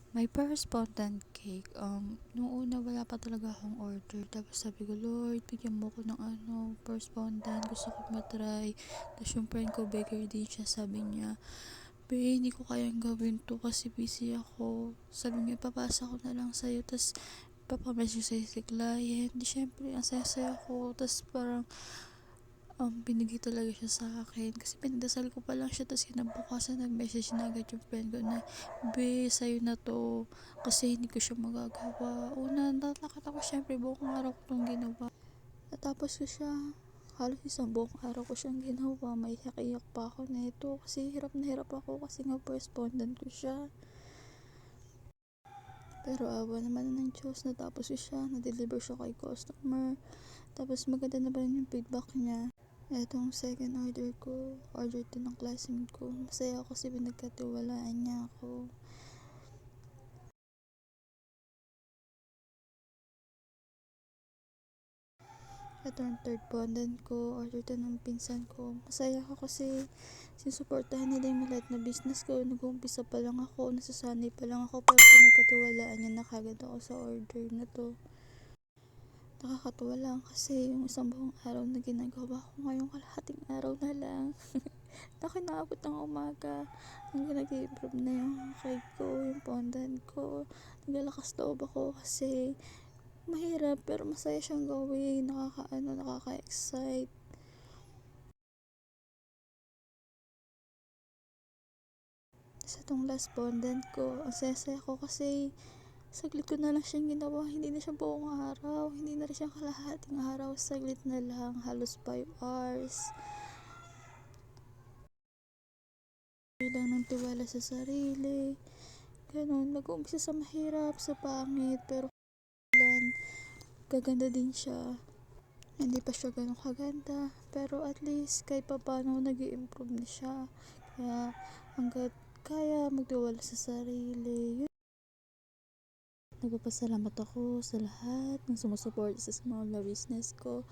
May first fondant cake, nung una wala pa talaga akong order, tapos sabi ko, "Lord, bigyan mo ko ng first fondant, gusto ko ma-try." Tapos yung friend ko, baker din siya, sabi niya, "Be, hindi ko kayang gawin 'to kasi busy ako." Sabi niya, "Ipapasa ko na lang sa'yo." Tapos papa-message sa'yo si client. Di syempre, ang saya-saya ko. Tapos parang binigay talaga siya sa akin kasi pinagdasal ko pa lang siya, tapos kinabukasan nag-message na agad yung friend ko na, "Be, sa'yo na 'to." Kasi hindi ko siya magagawa. Una, natakot ako, syempre buong araw ko 'tong ginawa. Natapos ko siya, halos isang buong araw ko siyang ginawa. Maiyak-iyak pa ako nito kasi hirap na hirap ako kasi nga correspondent ko siya. Pero awa naman ng Diyos, natapos ko siya, na-deliver siya kay customer. Tapos maganda naman yung feedback niya. Etong second order ko, order din ng classmate ko. Masaya ako kasi pinagkatiwalaan niya ako. Etong third fondant ko, order din ng pinsan ko. Masaya ako kasi sinusuportahan nila yung maliit na business ko. Nag-uumpisa pa lang ako, nasasanay pa lang ako, pero pinagkatiwalaan niya na kagad ako sa order na to. Nakakatuwa lang kasi yung isang buong araw na ginagawa ko ngayong kalahating araw na lang. Ako naabot ng umaga hanggang nag-i-improve na yung cake ko, yung fondant ko. Naglalakas loob ako kasi mahirap pero masaya siyang gawin. Nakaka-excite. Sa tong last fondant ko, ang saya-saya ko kasi saglit ko na lang siyang ginawa. Hindi na siya buong araw. Hindi na rin siya kalahating araw. Saglit na lang. Halos 5 hours. Bilang ng tiwala sa sarili. Ganun. Nag-uumpisa sa mahirap, sa pangit. Pero gaganda din siya. Hindi pa siya ganun kaganda. Pero at least kahit pa paano nag-i-improve na siya. Kaya hanggat kaya magtiwala sa sarili. Nagpapasalamat ako sa lahat ng sumusuporta sa small na business ko.